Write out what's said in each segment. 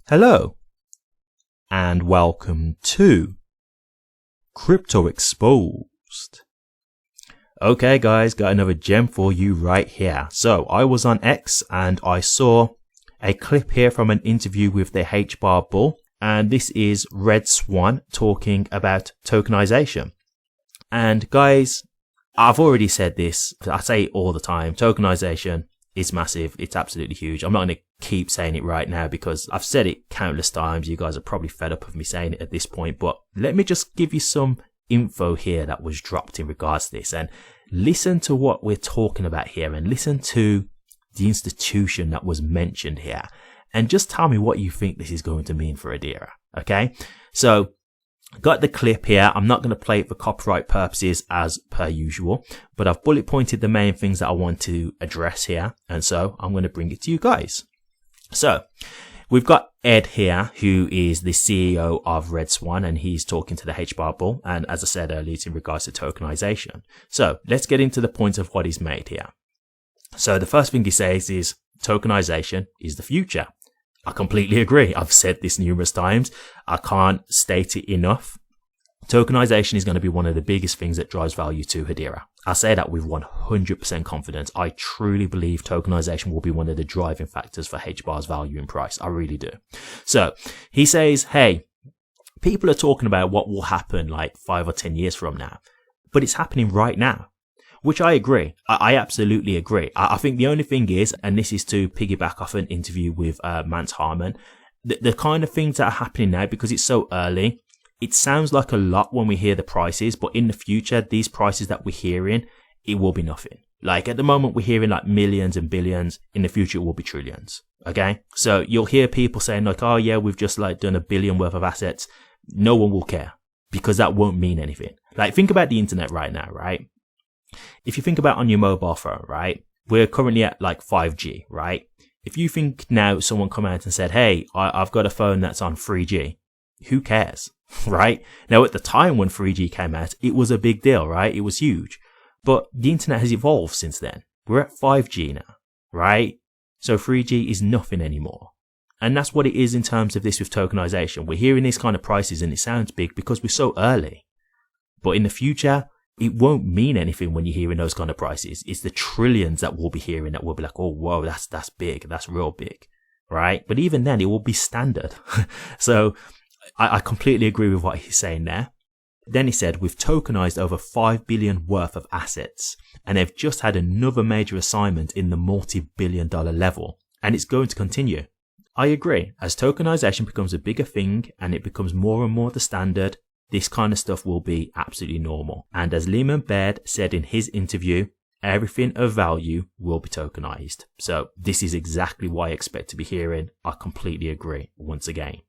Hello and welcome to Crypto Exposed. Okay guys, got another gem for you right here. So I was on X and I saw a clip here from an interview with the HBAR bull, and this is Red Swan talking about tokenization. And guys, I've already said this, I say it all the time, tokenization is massive, it's absolutely huge. I'm not going to keep saying it right now because I've said it countless times. You guys are probably fed up of me saying it at this point, but let me just give you some info here that was dropped in regards to this, and listen to what we're talking about here, and listen to the institution that was mentioned here, and just tell me what you think this is going to mean for Hedera. Okay, so got the clip here. I'm not going to play it for copyright purposes as per usual, but I've bullet pointed the main things that I want to address here, and so I'm going to bring it to you guys. So we've got Ed here, who is the CEO of Red Swan, and he's talking to the HBAR bull, and as I said earlier, it's in regards to tokenization. So let's get into the point of what he's made here. So the first thing he says is tokenization is the future. I completely agree. I've said this numerous times. I can't state it enough. Tokenization is going to be one of the biggest things that drives value to Hedera. I say that with 100% confidence. I truly believe tokenization will be one of the driving factors for HBAR's value and price. I really do. So he says, hey, people are talking about what will happen like 5 or 10 years from now, but it's happening right now. Which I agree. I absolutely agree. I think the only thing is, and this is to piggyback off an interview with Mance Harmon, the kind of things that are happening now, because it's so early, it sounds like a lot when we hear the prices, but in the future, these prices that we're hearing, it will be nothing. Like at the moment, we're hearing like millions and billions. In the future, it will be trillions. Okay. So you'll hear people saying like, oh yeah, we've just like done $1 billion worth of assets. No one will care because that won't mean anything. Like think about the internet right now, right? If you think about on your mobile phone, right, we're currently at like 5G, right? If you think now someone come out and said, hey, I've got a phone that's on 3G, who cares, right? Now, at the time when 3G came out, it was a big deal, right? It was huge. But the internet has evolved since then. We're at 5G now, right? So 3G is nothing anymore. And that's what it is in terms of this with tokenization. We're hearing these kind of prices and it sounds big because we're so early. But in the future, it won't mean anything when you're hearing those kind of prices. It's the trillions that we'll be hearing that will be like, oh, whoa, that's big. That's real big, right? But even then, it will be standard. So I completely agree with what he's saying there. Then he said, we've tokenized over 5 billion worth of assets, and they've just had another major assignment in the multi-billion-dollar level, and it's going to continue. I agree. As tokenization becomes a bigger thing and it becomes more and more the standard, this kind of stuff will be absolutely normal. And as Leemon Baird said in his interview, everything of value will be tokenized. So this is exactly what I expect to be hearing. I completely agree once again.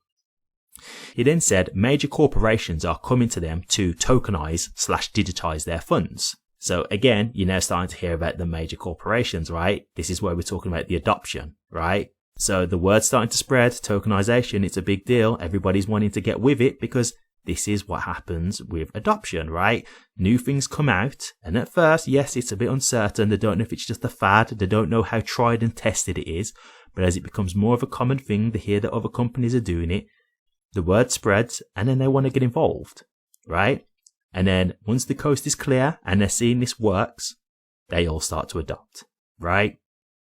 He then said major corporations are coming to them to tokenize/digitize their funds. So again, you're now starting to hear about the major corporations, right? This is where we're talking about the adoption, right? So the word's starting to spread, tokenization, it's a big deal. Everybody's wanting to get with it because this is what happens with adoption, right? New things come out, and at first, yes, it's a bit uncertain. They don't know if it's just a fad. They don't know how tried and tested it is. But as it becomes more of a common thing, they hear that other companies are doing it. The word spreads, and then they want to get involved, right? And then once the coast is clear and they're seeing this works, they all start to adopt, right?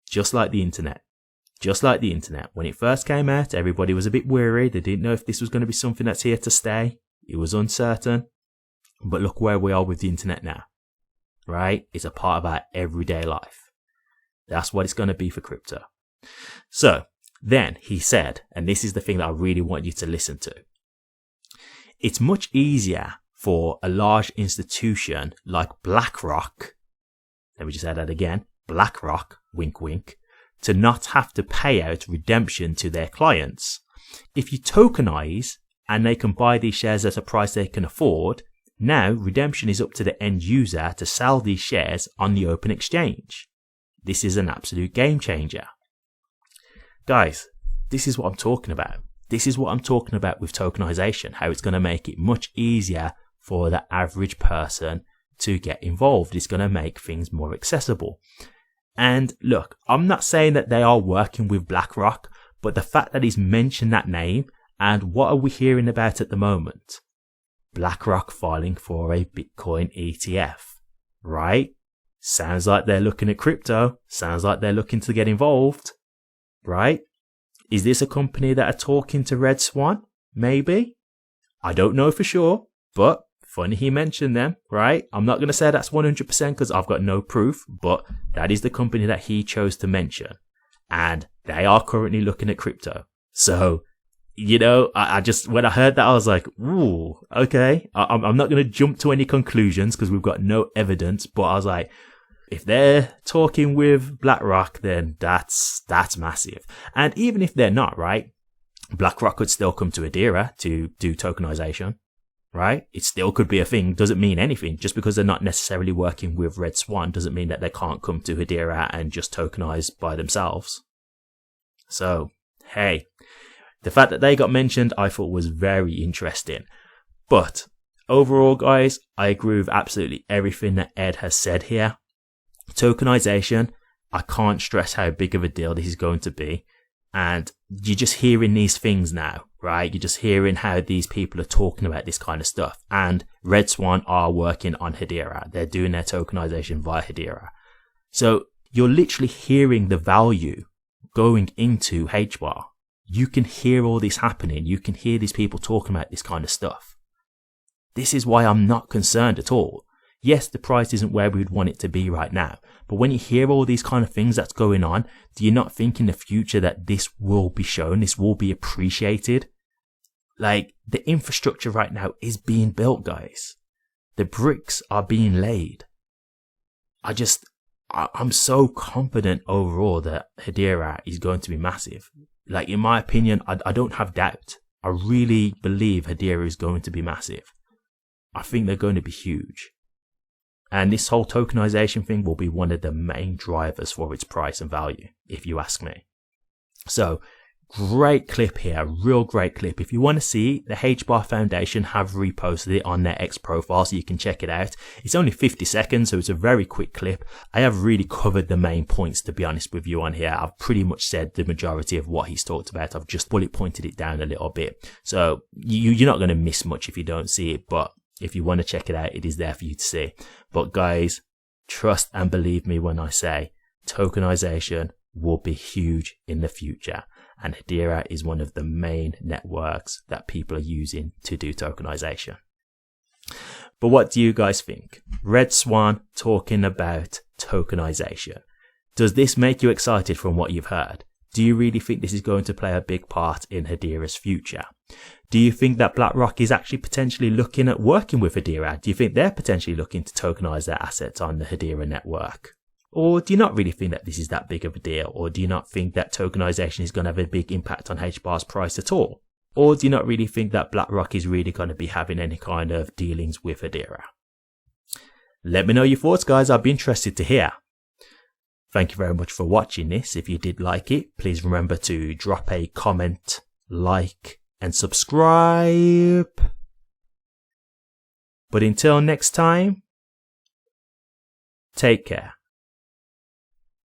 Just like the internet. Just like the internet. When it first came out, everybody was a bit worried. They didn't know if this was going to be something that's here to stay. It was uncertain, but look where we are with the internet now, right? It's a part of our everyday life. That's what it's going to be for crypto. So then he said, and this is the thing that I really want you to listen to. It's much easier for a large institution like BlackRock, let me just add that again, BlackRock, wink, wink, to not have to pay out redemption to their clients. If you tokenize, and they can buy these shares at a price they can afford, now redemption is up to the end user to sell these shares on the open exchange. This is an absolute game changer. Guys, this is what I'm talking about. This is what I'm talking about with tokenization, how it's going to make it much easier for the average person to get involved. It's going to make things more accessible. And look, I'm not saying that they are working with BlackRock, But the fact that he's mentioned that name, and what are we hearing about at the moment? BlackRock filing for a Bitcoin ETF, right? Sounds like they're looking at crypto. Sounds like they're looking to get involved, right? Is this a company that are talking to Red Swan? Maybe. I don't know for sure, but funny he mentioned them, right? I'm not going to say that's 100% because I've got no proof, but that is the company that he chose to mention. And they are currently looking at crypto. So, you know, I just, when I heard that, I was like, ooh, okay. I'm not going to jump to any conclusions because we've got no evidence, but I was like, if they're talking with BlackRock, then that's massive. And even if they're not, right? BlackRock could still come to Hedera to do tokenization, right? It still could be a thing. Doesn't mean anything. Just because they're not necessarily working with Red Swan doesn't mean that they can't come to Hedera and just tokenize by themselves. So, hey, the fact that they got mentioned, I thought was very interesting. But overall, guys, I agree with absolutely everything that Ed has said here. Tokenization, I can't stress how big of a deal this is going to be. And you're just hearing these things now, right? You're just hearing how these people are talking about this kind of stuff. And Red Swan are working on Hedera. They're doing their tokenization via Hedera. So you're literally hearing the value going into HBAR. You can hear all this happening. You can hear these people talking about this kind of stuff. This is why I'm not concerned at all. Yes, the price isn't where we'd want it to be right now. But when you hear all these kind of things that's going on, do you not think in the future that this will be shown, this will be appreciated? Like, the infrastructure right now is being built, guys. The bricks are being laid. I'm so confident overall that Hedera is going to be massive. Like, in my opinion, I don't have doubt. I really believe Hedera is going to be massive. I think they're going to be huge. And this whole tokenization thing will be one of the main drivers for its price and value, if you ask me. So, great clip here, real great clip. If you want to see, the HBAR Foundation have reposted it on their X profile, so you can check it out. It's only 50 seconds, so it's a very quick clip. I have really covered the main points, to be honest with you, on here. I've pretty much said the majority of what he's talked about. I've just bullet pointed it down a little bit. So, you're not going to miss much if you don't see it, but if you want to check it out, it is there for you to see. But guys, trust and believe me when I say tokenization will be huge in the future. And Hedera is one of the main networks that people are using to do tokenization. But what do you guys think? Red Swan talking about tokenization. Does this make you excited from what you've heard? Do you really think this is going to play a big part in Hedera's future? Do you think that BlackRock is actually potentially looking at working with Hedera? Do you think they're potentially looking to tokenize their assets on the Hedera network? Or do you not really think that this is that big of a deal? Or do you not think that tokenization is going to have a big impact on HBAR's price at all? Or do you not really think that BlackRock is really going to be having any kind of dealings with Hedera? Let me know your thoughts, guys. I'd be interested to hear. Thank you very much for watching this. If you did like it, please remember to drop a comment, like, and subscribe. But until next time, take care.